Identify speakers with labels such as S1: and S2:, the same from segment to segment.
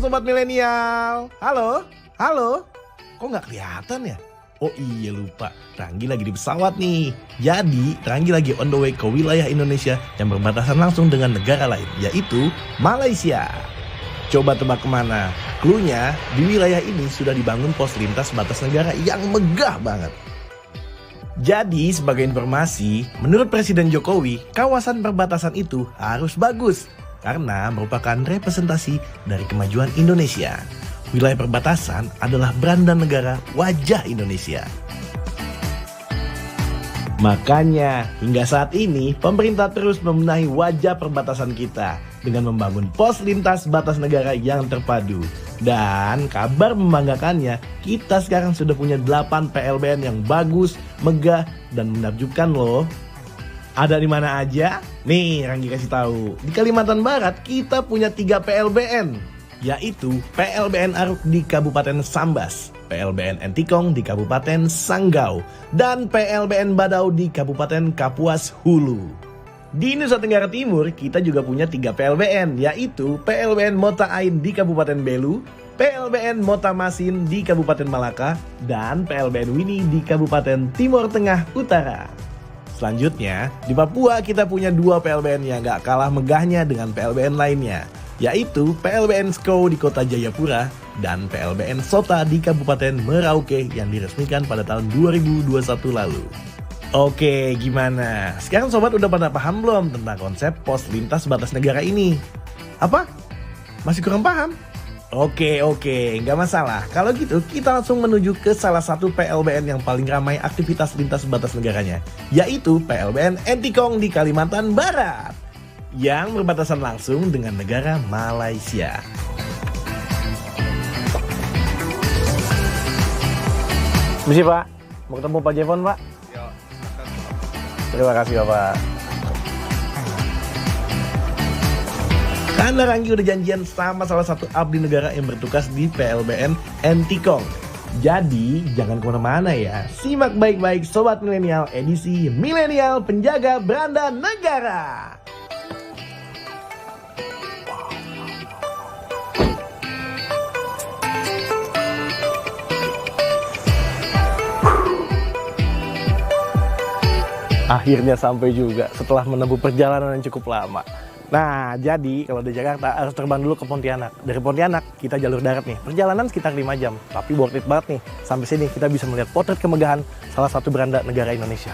S1: Sobat Milenial. Halo, halo. Kok nggak kelihatan ya? Oh iya lupa, Ranggi lagi di pesawat nih. Jadi Ranggi lagi on the way ke wilayah Indonesia yang berbatasan langsung dengan negara lain, yaitu Malaysia. Coba tebak kemana? Cluenya, di wilayah ini sudah dibangun pos lintas batas negara yang megah banget. Jadi sebagai informasi, menurut Presiden Jokowi, kawasan perbatasan itu harus bagus karena merupakan representasi dari kemajuan Indonesia. Wilayah perbatasan adalah beranda negara wajah Indonesia. Makanya hingga saat ini pemerintah terus membenahi wajah perbatasan kita dengan membangun pos lintas batas negara yang terpadu. Dan kabar membanggakannya, kita sekarang sudah punya 8 PLBN yang bagus, megah, dan menakjubkan loh. Ada di mana aja? Nih, Ranggi kasih tahu. Di Kalimantan Barat kita punya 3 PLBN, yaitu PLBN Aruk di Kabupaten Sambas, PLBN Entikong di Kabupaten Sanggau, dan PLBN Badau di Kabupaten Kapuas Hulu. Di Nusa Tenggara Timur kita juga punya 3 PLBN, yaitu PLBN Mota Ain di Kabupaten Belu, PLBN Mota Masin di Kabupaten Malaka, dan PLBN Wini di Kabupaten Timur Tengah Utara. Selanjutnya, di Papua kita punya 2 PLBN yang gak kalah megahnya dengan PLBN lainnya, yaitu PLBN Sko di Kota Jayapura dan PLBN Sota di Kabupaten Merauke yang diresmikan pada tahun 2021 lalu. Oke, gimana? Sekarang sobat udah pada paham belum tentang konsep pos lintas batas negara ini? Apa? Masih kurang paham? Oke, nggak masalah. Kalau gitu kita langsung menuju ke salah satu PLBN yang paling ramai aktivitas lintas batas negaranya, yaitu PLBN Entikong di Kalimantan Barat, yang berbatasan langsung dengan negara Malaysia. Misi Pak, mau ketemu Pak Jevon Pak?
S2: Ya,
S1: Terima kasih Bapak. Karena Ranggi udah janjian sama salah satu abdi negara yang bertugas di PLBN Entikong. Jadi jangan kemana-mana ya. Simak baik-baik Sobat Milenial edisi Milenial Penjaga Beranda Negara. Akhirnya sampai juga setelah menempuh perjalanan yang cukup lama. Nah, jadi kalau di Jakarta harus terbang dulu ke Pontianak. Dari Pontianak kita jalur darat nih. Perjalanan sekitar 5 jam, tapi worth it banget nih. Sampai sini kita bisa melihat potret kemegahan salah satu beranda negara Indonesia.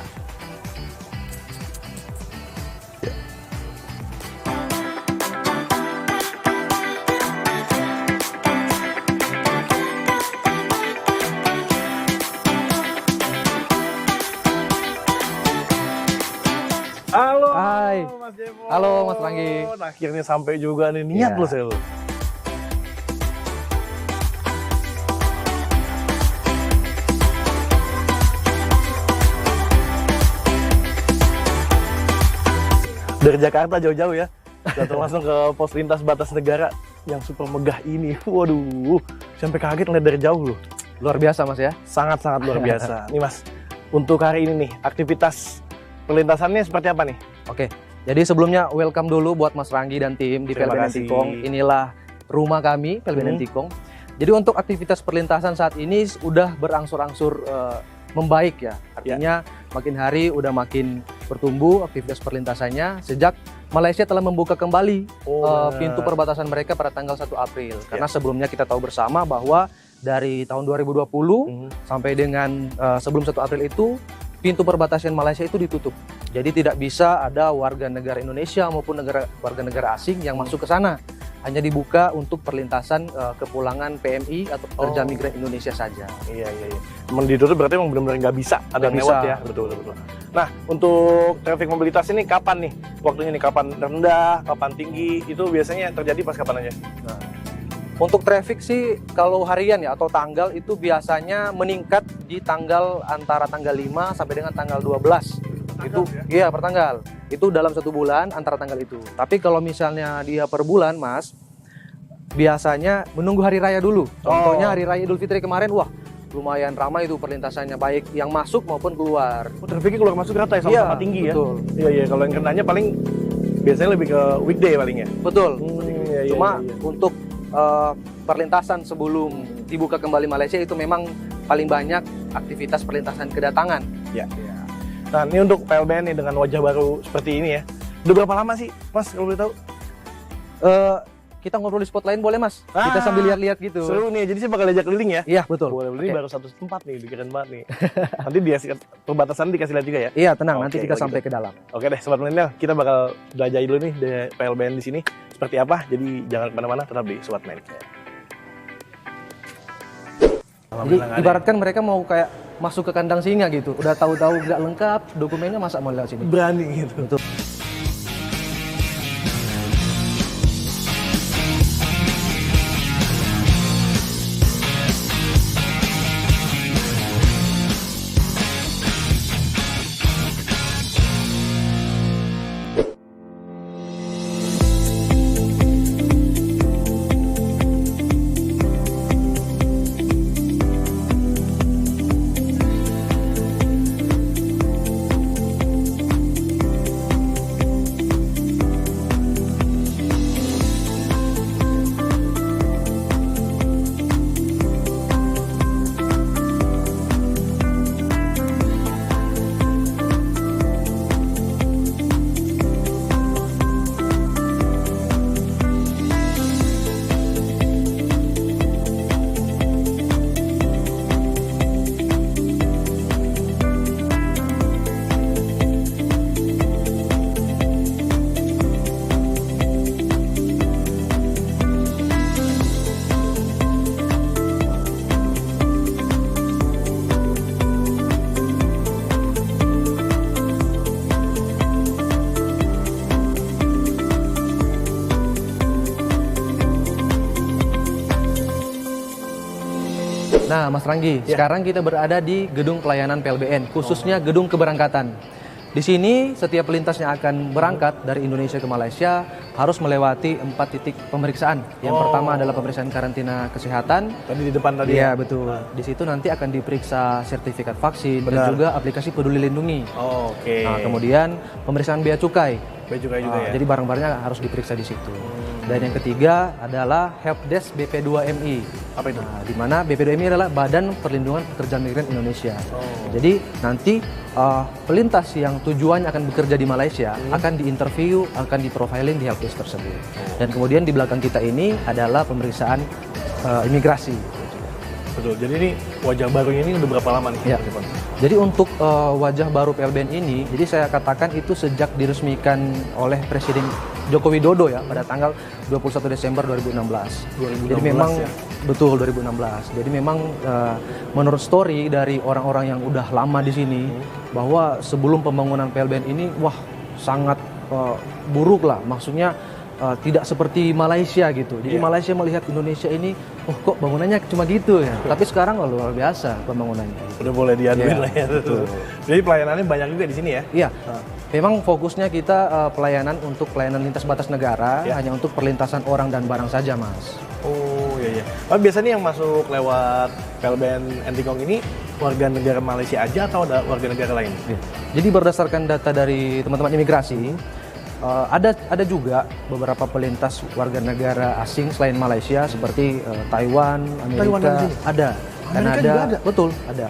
S1: Halo,
S3: Hai.
S1: Mas Jevon.
S3: Halo, Mas Ranggi.
S1: Akhirnya sampai juga nih, niat
S3: Iya.
S1: loh saya. Dari Jakarta jauh-jauh ya, datang langsung ke pos lintas batas negara yang super megah ini. Waduh, sampai kaget ngeliat dari jauh loh.
S3: Luar biasa Mas ya.
S1: Sangat-sangat luar biasa. Nih Mas, untuk hari ini nih, aktivitas perlintasannya seperti apa nih?
S3: Oke, jadi sebelumnya welcome dulu buat Mas Ranggi dan tim di
S1: Terima
S3: PLBN
S1: kasih.
S3: Entikong. Inilah rumah kami, PLBN Entikong. Jadi untuk aktivitas perlintasan saat ini udah berangsur-angsur membaik ya. Artinya makin hari udah makin bertumbuh aktivitas perlintasannya sejak Malaysia telah membuka kembali pintu perbatasan mereka pada tanggal 1 April. Karena sebelumnya kita tahu bersama bahwa dari tahun 2020 sampai dengan sebelum 1 April itu pintu perbatasan Malaysia itu ditutup. Jadi tidak bisa ada warga negara Indonesia maupun warga negara asing yang masuk ke sana. Hanya dibuka untuk perlintasan kepulangan PMI atau pekerja migran Indonesia saja.
S1: Iya. Ditutup berarti emang benar-benar nggak bisa ada yang lewat ya. Betul. Nah, untuk traffic mobilitas ini kapan nih? Waktunya nih kapan rendah, kapan tinggi? Itu biasanya terjadi pas kapan aja?
S3: Nah, untuk traffic sih kalau harian ya atau tanggal itu biasanya meningkat di antara tanggal 5 sampai dengan tanggal 12. Itu iya per tanggal. Itu dalam 1 bulan antara tanggal itu. Tapi kalau misalnya dia per bulan, Mas, biasanya menunggu hari raya dulu. Contohnya hari raya Idul Fitri kemarin, wah, lumayan ramai itu perlintasannya baik yang masuk maupun keluar.
S1: Trafficnya keluar masuk rata ya, sama-sama tinggi
S3: betul.
S1: ya? Iya, kalau yang kenanya paling biasanya lebih ke weekday paling ya?
S3: Betul.
S1: Iya,
S3: Cuma untuk perlintasan sebelum dibuka kembali Malaysia itu memang paling banyak aktivitas perlintasan kedatangan.
S1: Ya. Nah, ini untuk PLBN nih dengan wajah baru seperti ini ya. Udah berapa lama sih, Mas, kalau boleh tahu?
S3: Kita ngobrol di spot lain boleh, Mas? Kita sambil lihat-lihat gitu.
S1: Seru nih, jadi saya bakal ajak keliling ya.
S3: Iya, betul.
S1: Boleh beli baru satu tempat nih, keren banget nih. Nanti perbatasan dikasih lihat juga ya.
S3: Iya, tenang, nanti
S1: Oke,
S3: kita
S1: kalau
S3: sampai
S1: gitu.
S3: ke dalam.
S1: Oke deh, Sobat Milenial, kita bakal belajar dulu nih di PLBN di sini seperti apa. Jadi jangan kemana-mana, tetap di Sobat Milenial.
S3: Jadi ibaratkan mereka mau kayak masuk ke kandang singa gitu. Udah tahu-tahu nggak lengkap dokumennya, masa mau lewat sini?
S1: Berani gitu.
S3: Betul. Nah, Mas Ranggi, sekarang kita berada di gedung pelayanan PLBN, khususnya gedung keberangkatan. Di sini setiap pelintas yang akan berangkat dari Indonesia ke Malaysia harus melewati 4 titik pemeriksaan. Yang pertama adalah pemeriksaan karantina kesehatan.
S1: Tadi di depan tadi
S3: Iya,
S1: ya?
S3: betul. Di situ nanti akan diperiksa sertifikat vaksin dan
S1: Benar.
S3: juga aplikasi Peduli Lindungi.
S1: Oke.
S3: Nah, kemudian pemeriksaan bea cukai.
S1: Bea cukai juga ya?
S3: Jadi barang-barangnya harus diperiksa di situ. Dan yang ketiga adalah Helpdesk BP2MI.
S1: Apa itu?
S3: Nah, di mana BP2MI adalah Badan Perlindungan Pekerja Migran Indonesia. Jadi nanti pelintas yang tujuannya akan bekerja di Malaysia akan diinterview, akan diprofiling di helpdesk tersebut. Dan kemudian di belakang kita ini adalah pemeriksaan imigrasi.
S1: Betul. Jadi ini wajah barunya ini udah berapa lama nih?
S3: Ya. Jadi untuk wajah baru PLBN ini, jadi saya katakan itu sejak diresmikan oleh Presiden Joko Widodo ya pada tanggal 21 Desember 2016. Jadi memang
S1: ya?
S3: betul 2016. Jadi memang menurut story dari orang-orang yang udah lama di sini bahwa sebelum pembangunan PLBN ini wah sangat buruk lah. Maksudnya tidak seperti Malaysia gitu. Jadi Malaysia melihat Indonesia ini, oh kok bangunannya cuma gitu ya. Tapi sekarang luar biasa pembangunannya.
S1: Udah boleh diaduin lah ya. Betul. Jadi pelayanannya banyak juga di sini ya?
S3: Iya. Memang fokusnya kita pelayanan untuk pelayanan lintas batas negara, hanya untuk perlintasan orang dan barang saja, Mas.
S1: Oh iya. Tapi biasanya yang masuk lewat PLBN Entikong ini warga negara Malaysia aja atau ada warga negara lain?
S3: Jadi berdasarkan data dari teman-teman imigrasi, ada juga beberapa pelintas warga negara asing selain Malaysia seperti Taiwan, Amerika, ada. Kanada,
S1: juga ada?
S3: Betul, ada.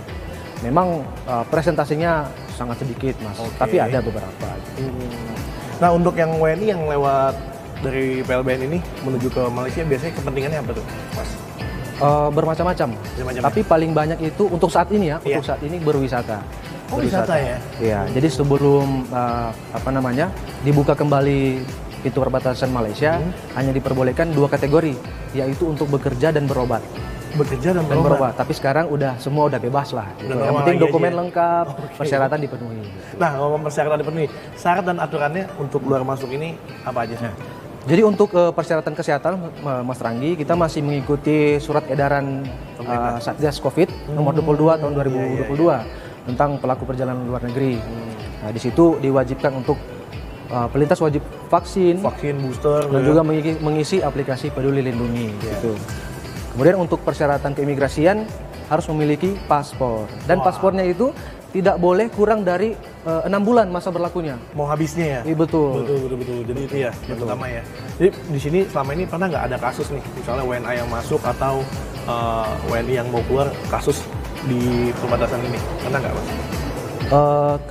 S3: Memang presentasinya sangat sedikit, Mas, tapi ada beberapa.
S1: Nah, untuk yang WNI yang lewat dari PLBN ini menuju ke Malaysia biasanya kepentingannya apa tuh, Mas?
S3: Bermacam-macam. Tapi paling banyak itu untuk saat ini ya, untuk saat ini berwisata.
S1: Oh, wisata ya?
S3: Iya, jadi sebelum dibuka kembali pintu perbatasan Malaysia, hanya diperbolehkan 2 kategori, yaitu untuk bekerja dan berobat.
S1: Bekerja dan
S3: berobat. Tapi sekarang semua udah bebas lah. Gitu. Yang penting dokumen lengkap, persyaratan dipenuhi.
S1: Nah, ngomong persyaratan dipenuhi, syarat dan aturannya untuk keluar masuk ini apa aja?
S3: Jadi untuk persyaratan kesehatan, Mas Ranggi, kita masih mengikuti surat edaran Satgas Covid nomor 22 tahun 2022 tentang pelaku perjalanan luar negeri. Nah, di situ diwajibkan untuk pelintas wajib vaksin,
S1: booster,
S3: dan juga mengisi aplikasi Peduli Lindungi. Gitu. Kemudian untuk persyaratan keimigrasian harus memiliki paspor, dan paspornya itu tidak boleh kurang dari 6 bulan masa berlakunya.
S1: Mau habisnya ya?
S3: Iya betul.
S1: Betul. Jadi itu ya yang pertama ya. Jadi di sini selama ini pernah nggak ada kasus nih, misalnya WNA yang masuk atau WNI yang mau keluar kasus di perbatasan ini? Pernah nggak, Mas?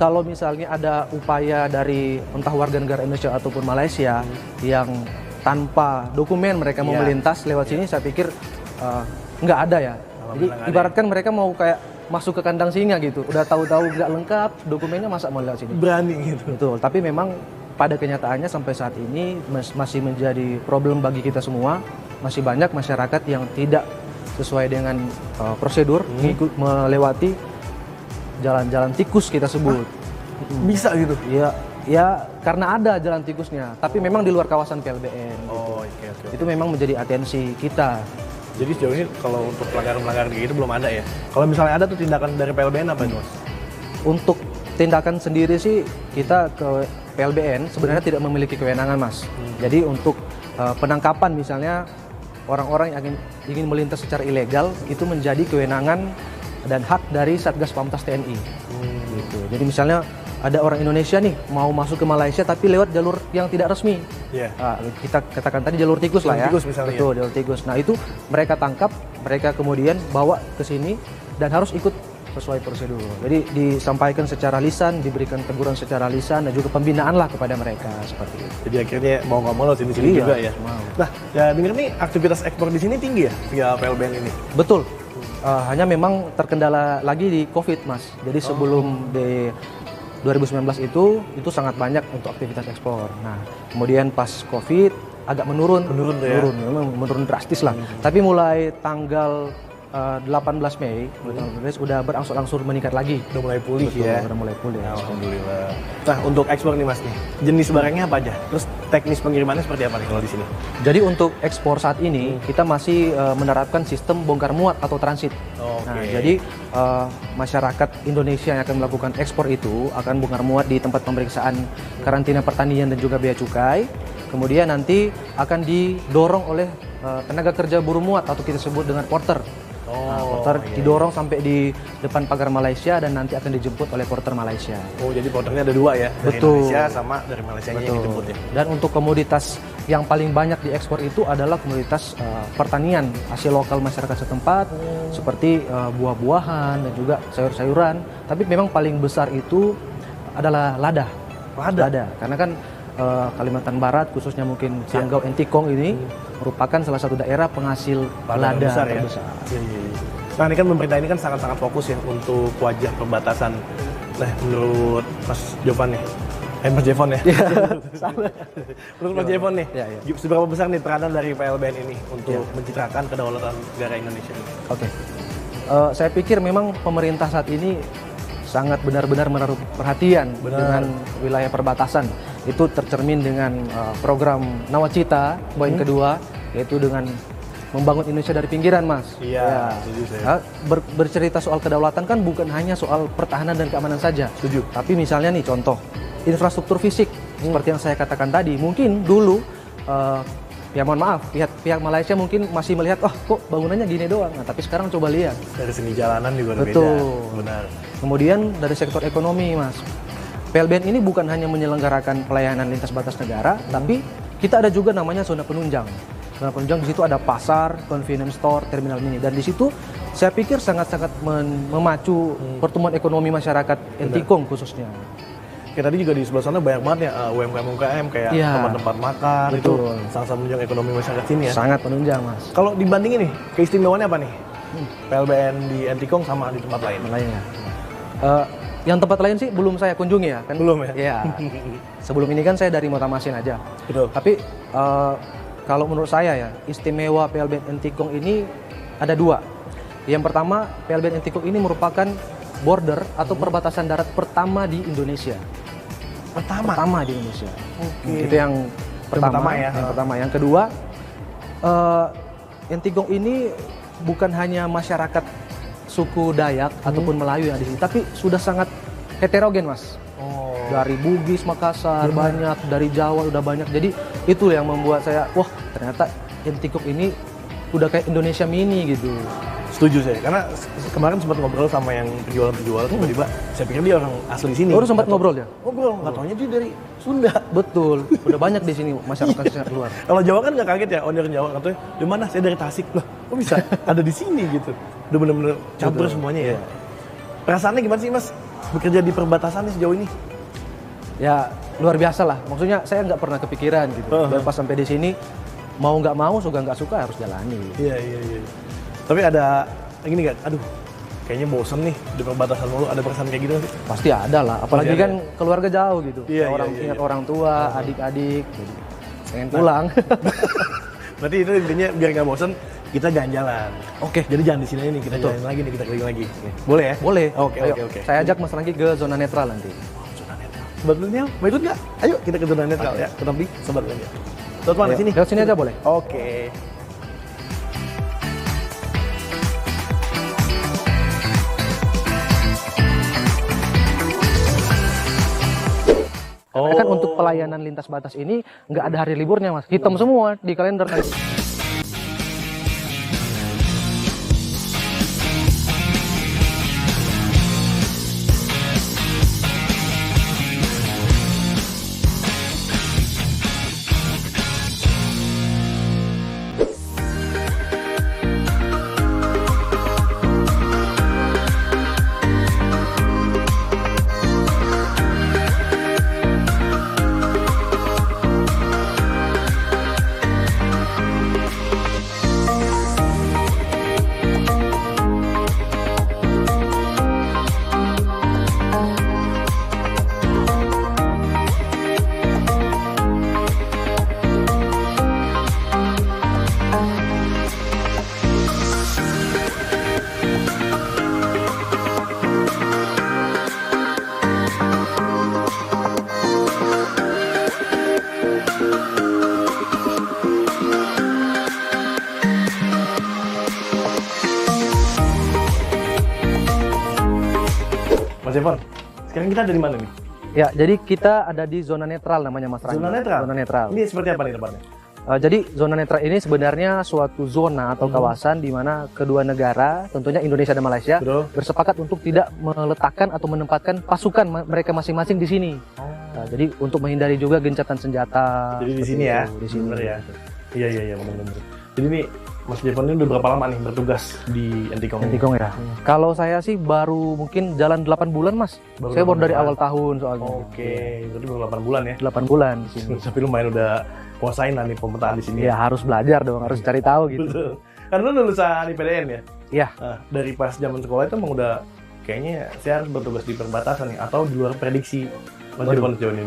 S3: Kalau misalnya ada upaya dari entah warga negara Indonesia ataupun Malaysia yang tanpa dokumen mereka mau melintas lewat sini, saya pikir nggak ada ya. Jadi ibaratkan mereka mau kayak masuk ke kandang singa gitu, udah tahu-tahu nggak lengkap dokumennya, masa mau lewat sini?
S1: Berani gitu.
S3: Betul, tapi memang pada kenyataannya sampai saat ini masih menjadi problem bagi kita semua. Masih banyak masyarakat yang tidak sesuai dengan prosedur melewati jalan-jalan tikus kita sebut.
S1: Bisa gitu?
S3: Ya karena ada jalan tikusnya, tapi memang di luar kawasan PLBN.
S1: Oh, oke.
S3: Itu memang menjadi atensi kita.
S1: Jadi sejauh ini kalau untuk pelanggaran-pelanggaran kayak gitu belum ada ya? Kalau misalnya ada tuh tindakan dari PLBN apa itu, Mas?
S3: Untuk tindakan sendiri sih kita ke PLBN sebenarnya tidak memiliki kewenangan, Mas. Jadi untuk penangkapan misalnya orang-orang yang ingin melintas secara ilegal itu menjadi kewenangan dan hak dari Satgas Pamtas TNI. Gitu. Jadi misalnya ada orang Indonesia nih mau masuk ke Malaysia tapi lewat jalur yang tidak resmi. Kita katakan tadi jalur tikus lah ya.
S1: Tikus misalnya.
S3: Betul, jalur tikus. Nah itu mereka tangkap, mereka kemudian bawa ke sini dan harus ikut sesuai prosedur. Jadi disampaikan secara lisan, diberikan teguran secara lisan dan juga pembinaan lah kepada mereka seperti itu.
S1: Jadi akhirnya mau nggak mau lewat sini juga ya.
S3: Mau.
S1: Nah, ya dengar nih aktivitas ekspor di sini tinggi ya via PLBN ini.
S3: Betul. Hanya memang terkendala lagi di COVID, Mas. Jadi sebelum di 2019 itu sangat banyak untuk aktivitas ekspor. Nah, kemudian pas COVID agak menurun memang drastis lah. Tapi mulai tanggal 18 Mei udah berangsur-angsur meningkat lagi.
S1: Udah mulai pulih.
S3: Betul,
S1: ya.
S3: Udah mulai pulih.
S1: Alhamdulillah. Nah, untuk ekspor nih, Mas nih. Jenis barangnya apa aja? Terus teknis pengirimannya seperti apa nih kalau di sini?
S3: Jadi untuk ekspor saat ini kita masih menerapkan sistem bongkar muat atau transit. Nah, jadi masyarakat Indonesia yang akan melakukan ekspor itu akan bongkar muat di tempat pemeriksaan karantina pertanian dan juga bea cukai. Kemudian nanti akan didorong oleh tenaga kerja buruh muat atau kita sebut dengan porter. Porter didorong sampai di depan pagar Malaysia dan nanti akan dijemput oleh porter Malaysia. Oh, jadi porternya ada dua ya? Dari Indonesia sama dari Malaysia yang dijemput ya? Dan untuk komoditas yang paling banyak diekspor itu adalah komoditas pertanian hasil lokal masyarakat setempat, seperti buah-buahan dan juga sayur-sayuran. Tapi memang paling besar itu adalah lada. Karena kan Kalimantan Barat khususnya mungkin Sanggau Entikong ini merupakan salah satu daerah penghasil lada terbesar.
S1: Nah, ini kan pemerintah ini kan sangat-sangat fokus ya untuk wajah perbatasan. Nah, menurut Mas Jovan nih, Mas Jevon ya? Menurut Mas Jevon nih, seberapa besar nih peranan dari PLBN ini untuk mencitrakan kedaulatan negara Indonesia?
S3: Saya pikir memang pemerintah saat ini sangat benar-benar menaruh perhatian dengan wilayah perbatasan. Itu tercermin dengan program Nawacita poin kedua, yaitu dengan membangun Indonesia dari pinggiran, Mas.
S1: Setuju saya.
S3: Bercerita soal kedaulatan kan bukan hanya soal pertahanan dan keamanan saja.
S1: Setuju.
S3: Tapi misalnya nih contoh, infrastruktur fisik seperti yang saya katakan tadi, mungkin dulu ya mohon maaf, pihak Malaysia mungkin masih melihat, kok bangunannya gini doang. Nah, tapi sekarang coba lihat.
S1: Dari segi jalanan juga berbeda.
S3: Betul.
S1: Benar.
S3: Kemudian dari sektor ekonomi, Mas. PLBN ini bukan hanya menyelenggarakan pelayanan lintas batas negara, tapi kita ada juga namanya zona penunjang. Zona penunjang di situ ada pasar, convenience store, terminal mini, dan di situ saya pikir sangat-sangat memacu pertumbuhan ekonomi masyarakat Entikong khususnya.
S1: Kayak tadi juga di sebelah sana banyak banget ya UMKM kayak tempat-tempat makan. Betul. Itu sangat menunjang ekonomi masyarakat sini ya.
S3: Sangat menunjang, Mas.
S1: Kalau dibandingin nih, keistimewaannya apa nih? PLBN di Entikong sama di tempat lain?
S3: Yang tempat lain sih belum saya kunjungi ya kan.
S1: Belum ya?
S3: Iya. Sebelum ini kan saya dari Motamasin aja.
S1: Betul.
S3: Tapi kalau menurut saya ya, istimewa PLBN Entikong ini ada dua. Yang pertama, PLBN Entikong ini merupakan border atau perbatasan darat pertama di Indonesia. Pertama di Indonesia. Itu yang pertama ya. Yang pertama. Yang kedua, Entikong ini bukan hanya masyarakat suku Dayak ataupun Melayu yang di sini, tapi sudah sangat heterogen, Mas. Dari Bugis, Makassar banyak, dari Jawa udah banyak. Jadi itu yang membuat saya, wah ternyata Entikong ini udah kayak Indonesia mini gitu.
S1: Setuju saya, karena kemarin sempat ngobrol sama yang penjual tiba-tiba saya pikir dia orang asli sini.
S3: Baru sempat ngobrol ya?
S1: Ngobrol, nggak taunya dia dari Sunda.
S3: Betul, udah banyak di sini masyarakat luar.
S1: Kalau Jawa kan nggak kaget ya, owner Jawa katanya, di mana? Saya dari Tasik. Loh, kok bisa ada di sini gitu? Udah bener-bener campur semuanya ya. Perasaannya gimana sih Mas, bekerja di perbatasan nih sejauh ini?
S3: Ya luar biasa lah, maksudnya saya nggak pernah kepikiran gitu. Dan pas sampai di sini, mau nggak mau, suka nggak suka harus jalani.
S1: Iya. Tapi ada gini nggak? Aduh, kayaknya bosen nih di perbatasan mulu. Ada perasaan kayak gitu nggak sih?
S3: Pasti ada lah, apalagi
S1: Pasti
S3: kan keluarga jauh gitu.
S1: Iya,
S3: orang
S1: iya.
S3: ingat orang tua, adik-adik, jadi pengen pulang.
S1: Berarti itu intinya biar nggak bosen, kita jalan-jalan.
S3: Oke,
S1: Jadi jangan di sini nih, kita jalan lagi nih, kita keliling lagi. Boleh ya?
S3: boleh.
S1: Oke.
S3: Ayo, Saya ajak Mas Ranggi ke zona netral nanti.
S1: Zona netral. Sobat milenial, mau ikut nggak? Ayo kita ke zona netral ya. Tetap di Sobat milenial. Sobat mana
S3: Ayo,
S1: sini?
S3: lewat sini aja boleh.
S1: Oke.
S3: Karena kan untuk pelayanan lintas batas ini nggak ada hari liburnya Mas, hitam semua di kalender nanti.
S1: Mas Evan, sekarang kita ada di mana nih?
S3: Ya, jadi kita ada di zona netral namanya Mas Ranggi.
S1: Zona netral?
S3: Zona netral.
S1: Ini seperti apa nih tempatnya?
S3: Jadi zona netral ini sebenarnya suatu zona atau kawasan di mana kedua negara, tentunya Indonesia dan Malaysia,
S1: Betul.
S3: bersepakat untuk tidak meletakkan atau menempatkan pasukan mereka masing-masing di sini. Jadi untuk menghindari juga gencatan senjata.
S1: Jadi di
S3: seperti
S1: sini ya?
S3: itu, di sini.
S1: Bener ya? Iya, benar-benar. Jadi nih, Mas Evan ini udah berapa lama nih bertugas di Antikong?
S3: Antikong ya. Kalau saya sih baru mungkin jalan 8 bulan Mas. Saya baru
S1: 8
S3: dari
S1: bulan.
S3: awal tahun soalnya.
S1: Oke, berarti baru 8 bulan ya?
S3: 8 bulan di sini.
S1: Tapi lumayan udah kuasain lah nih pemetaan di sini.
S3: Ya harus belajar dong, harus cari tahu gitu.
S1: Betul. Kan lu lulusan IPDN ya?
S3: Iya.
S1: Nah, dari pas zaman sekolah itu emang udah kayaknya saya harus bertugas di perbatasan nih atau di luar prediksi Mas Evan sejauh ini.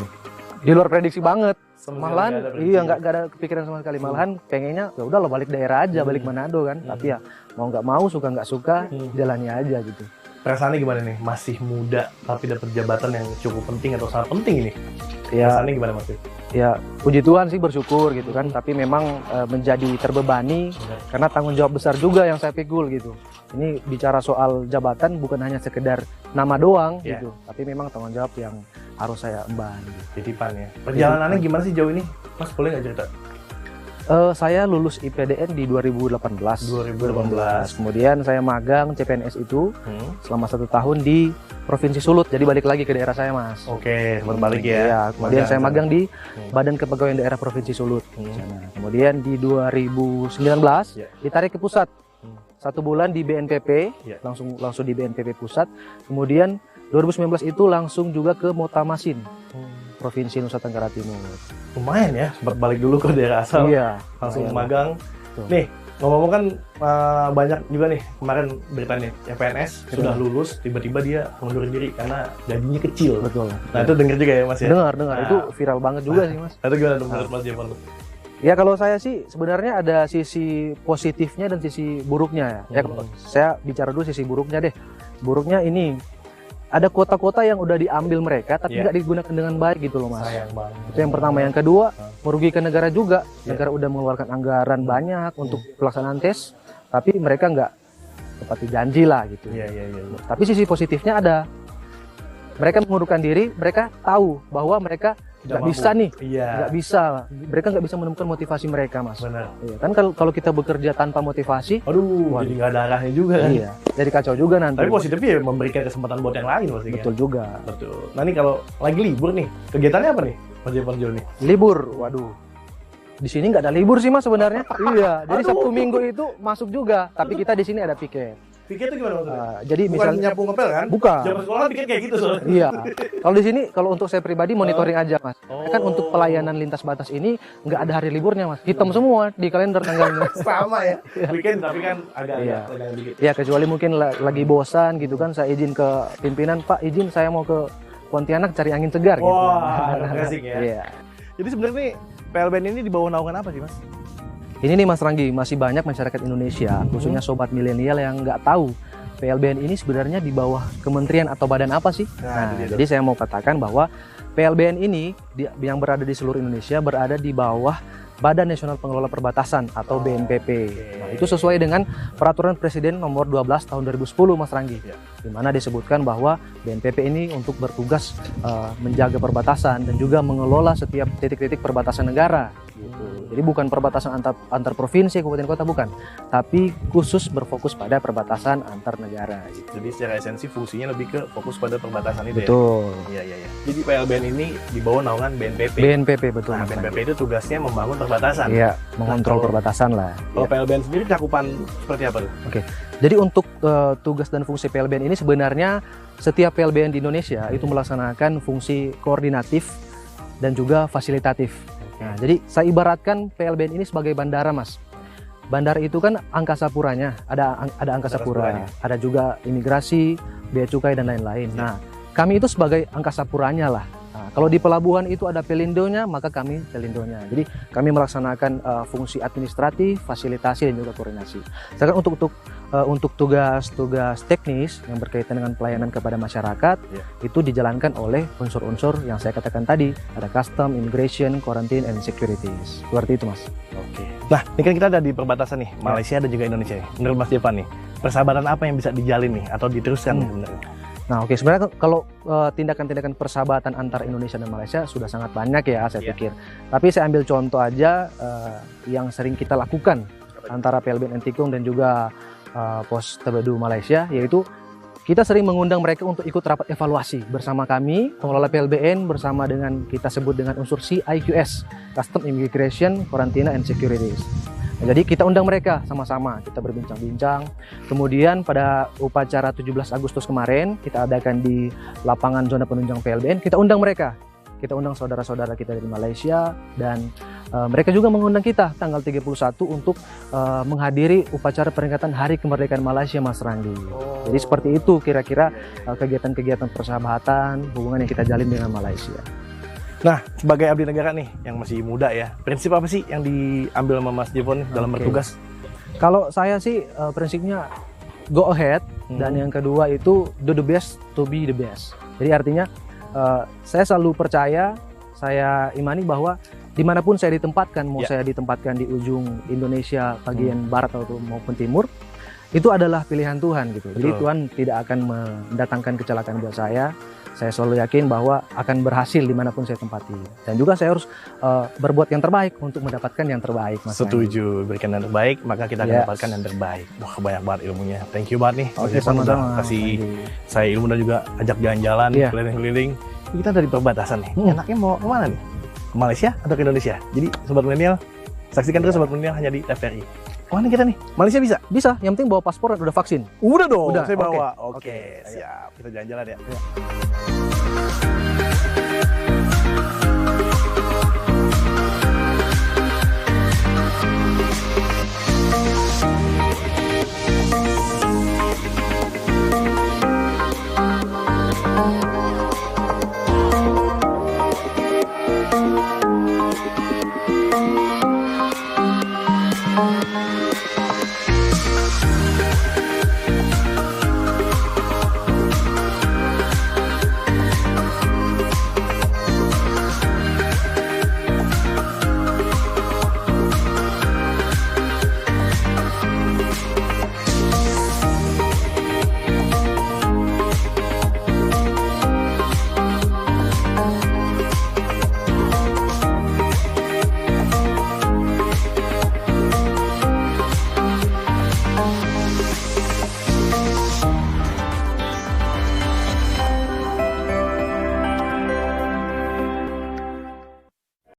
S3: Di luar prediksi banget.
S1: Sama sekali
S3: Malahan
S1: nggak ada prediksi.
S3: iya nggak ada kepikiran sama sekali. Malahan pengennya ya udah lo balik daerah aja, balik Manado kan. Tapi ya mau nggak mau, suka nggak suka, jalani aja gitu.
S1: Perasaannya gimana nih? Masih muda tapi dapat jabatan yang cukup penting atau sangat penting ini?
S3: Ya,
S1: Perasaannya gimana Mas?
S3: ya puji Tuhan sih bersyukur gitu kan. Tapi memang menjadi terbebani karena tanggung jawab besar juga yang saya pikul gitu. Ini bicara soal jabatan bukan hanya sekedar nama doang
S1: Ya.
S3: gitu. Tapi memang tanggung jawab yang harus saya emban. Gitu.
S1: Titipan ya. Perjalanannya gimana sih jauh ini? Mas boleh nggak cerita?
S3: Saya lulus IPDN di 2018.
S1: 2018.
S3: Kemudian saya magang CPNS itu selama 1 tahun di Provinsi Sulut. Jadi balik lagi ke daerah saya, Mas.
S1: Oke, sempat balik ya.
S3: Iya, kemudian saya magang di Badan Kepegawaian Daerah Provinsi Sulut. Sana. Kemudian di 2019
S1: Ya.
S3: ditarik ke pusat. 1 bulan di BNPP,
S1: Ya.
S3: langsung di BNPP pusat. Kemudian 2019 itu langsung juga ke Motamasin, Provinsi Nusa Tenggara Timur.
S1: Lumayan ya, sempat balik dulu ke daerah asal.
S3: Iya,
S1: Langsung
S3: lumayan.
S1: magang.
S3: Betul.
S1: Nih, ngomong-ngomong kan banyak juga nih kemarin beritanya CPNS sudah lulus, tiba-tiba dia mundur diri karena gajinya kecil.
S3: Betul.
S1: Nah, itu denger juga ya Mas ya?
S3: Dengar,
S1: Nah.
S3: itu viral banget juga sih, Mas.
S1: Nah, itu gimana tuh menurut Mas Jepang?
S3: Ya kalau saya sih sebenarnya ada sisi positifnya dan sisi buruknya ya. Ya kalau saya bicara dulu sisi buruknya deh. Buruknya ini ada kuota-kuota yang udah diambil mereka tapi
S1: Iya.
S3: nggak digunakan dengan baik gitu loh, Mas.
S1: Sayang banget.
S3: Itu yang pertama. Yang kedua, merugikan negara juga. Negara udah mengeluarkan anggaran banyak untuk pelaksanaan tes, tapi mereka nggak tepati janji lah gitu.
S1: Iya.
S3: Tapi sisi positifnya ada. Mereka mengundurkan diri, mereka tahu bahwa mereka nggak bisa nih,
S1: Iya.
S3: nggak bisa. Mereka nggak bisa menemukan motivasi mereka, Mas.
S1: Benar.
S3: Iya, kan kalau kita bekerja tanpa motivasi,
S1: Aduh,
S3: Waduh.
S1: jadi nggak ada arahnya juga kan.
S3: iya, jadi kacau juga nanti.
S1: Tapi positifnya ya memberikan kesempatan buat yang lain pastinya.
S3: Betul juga.
S1: Betul. Nah ini kalau lagi libur nih, kegiatannya apa nih Mas Jepang nih?
S3: Libur, waduh. Di sini nggak ada libur sih Mas sebenarnya. Iya, jadi Sabtu Minggu itu masuk juga. Tapi kita di sini ada piket.
S1: Piket itu gimana maksudnya?
S3: Jadi
S1: Bukan
S3: misalnya
S1: nyapu ngepel kan?
S3: bukan.
S1: Zaman sekolah piket kayak gitu soalnya.
S3: Iya. Kalau di sini, kalau untuk saya pribadi monitoring aja Mas.
S1: Oh.
S3: Kan untuk pelayanan lintas batas ini nggak ada hari liburnya Mas. Hitam semua di kalender tanggalnya.
S1: Sama ya. Weekend tapi kan agak
S3: Iya.
S1: agak dikit.
S3: Ya kecuali mungkin lagi bosan gitu kan, saya izin ke pimpinan, Pak izin saya mau ke Pontianak cari angin segar gitu.
S1: Wah, refreshing ya.
S3: Iya.
S1: Jadi sebenarnya nih PLBN ini di bawah naungan apa sih Mas?
S3: Ini nih Mas Ranggi, masih banyak masyarakat Indonesia, khususnya sobat milenial yang nggak tahu PLBN ini sebenarnya di bawah kementerian atau badan apa sih?
S1: Nah, itu dia.
S3: Jadi saya mau katakan bahwa PLBN ini yang berada di seluruh Indonesia berada di bawah Badan Nasional Pengelola Perbatasan atau BNPB. Nah, itu sesuai dengan Peraturan Presiden Nomor 12 Tahun 2010 Mas Ranggi.
S1: Ya.
S3: Di mana disebutkan bahwa BNPB ini untuk bertugas menjaga perbatasan dan juga mengelola setiap titik-titik perbatasan negara. Gitu. Jadi bukan perbatasan antar provinsi, kabupaten kota bukan, tapi khusus berfokus pada perbatasan antar negara. Gitu.
S1: Jadi secara esensi fungsinya lebih ke fokus pada perbatasan itu
S3: Betul.
S1: ya. Iya. Jadi PLBN ini di bawah naungan BNPB.
S3: BNPB betul.
S1: Nah,
S3: Mas
S1: BNPB
S3: Ranggi.
S1: itu tugasnya membangun perbatasan.
S3: Iya, mengontrol
S1: Nah, kalau-
S3: perbatasan lah.
S1: Kalau
S3: Iya.
S1: PLBN sendiri cakupan seperti apa tuh?
S3: Jadi untuk tugas dan fungsi PLBN ini sebenarnya setiap PLBN di Indonesia itu melaksanakan fungsi koordinatif dan juga fasilitatif. Nah, jadi saya ibaratkan PLBN ini sebagai bandara, Mas. Bandara itu kan angkasa puranya, ada angkasa pura, ada juga imigrasi, bea cukai dan lain-lain. Nah, kami itu sebagai angkasa puranya lah. Nah, kalau di pelabuhan itu ada pelindonya, maka kami pelindonya. Jadi kami melaksanakan fungsi administratif, fasilitasi dan juga koordinasi. Sedangkan untuk tugas-tugas teknis yang berkaitan dengan pelayanan kepada masyarakat itu dijalankan oleh unsur-unsur yang saya katakan tadi, ada custom, immigration, quarantine, and securities. Seperti itu Mas.
S1: Oke. Nah, ini kan kita ada di perbatasan nih, Malaysia dan juga Indonesia nih. Menurut Mas Jepan nih, persahabatan apa yang bisa dijalin nih atau diteruskan sebenarnya?
S3: Nah oke, sebenarnya kalau tindakan-tindakan persahabatan antara Indonesia dan Malaysia sudah sangat banyak ya saya pikir. Tapi saya ambil contoh aja yang sering kita lakukan antara PLBN Entikong dan juga Pos Tebedu Malaysia, yaitu kita sering mengundang mereka untuk ikut rapat evaluasi bersama kami, pengelola PLBN bersama dengan kita sebut dengan unsur CIQS, Custom, Immigration, Quarantine, and Securities. Nah, jadi kita undang mereka sama-sama, kita berbincang-bincang. Kemudian pada upacara 17 Agustus kemarin, kita adakan di lapangan zona penunjang PLBN, kita undang mereka. Kita undang saudara-saudara kita dari Malaysia dan mereka juga mengundang kita tanggal 31 untuk menghadiri upacara peringatan Hari Kemerdekaan Malaysia Mas Ranggi. Jadi seperti itu kira-kira kegiatan-kegiatan persahabatan, hubungan yang kita jalin dengan Malaysia.
S1: Nah, sebagai abdi negara nih yang masih muda ya, prinsip apa sih yang diambil sama Mas Jepon nih dalam bertugas?
S3: Kalau saya sih prinsipnya go ahead dan yang kedua itu do the best to be the best. Jadi artinya saya selalu percaya, saya imani bahwa dimanapun saya ditempatkan, mau saya ditempatkan di ujung Indonesia bagian barat atau maupun timur, itu adalah pilihan Tuhan gitu. Jadi Tuhan tidak akan mendatangkan kecelakaan buat saya. Saya selalu yakin bahwa akan berhasil dimanapun saya tempati. Dan juga saya harus berbuat yang terbaik untuk mendapatkan yang terbaik. Mas
S1: Setuju, berikan yang terbaik, maka kita akan dapatkan yang terbaik. Wah, banyak banget ilmunya. Thank you banget nih.
S3: Oke, sama-sama.
S1: Kasih saya ilmu dan juga ajak jalan-jalan, keliling-keliling. Kita dari perbatasan nih. Enaknya mau kemana nih? Ke Malaysia atau ke Indonesia? Jadi Sobat Milenial, saksikan terus Sobat Milenial hanya di TVRI. Wah, nih kita nih, Malaysia bisa?
S3: Bisa, yang penting bawa paspor dan udah vaksin.
S1: Udah dong,
S3: Udah,
S1: saya bawa.
S3: oke.
S1: Oke, siap. Kita jalan-jalan ya.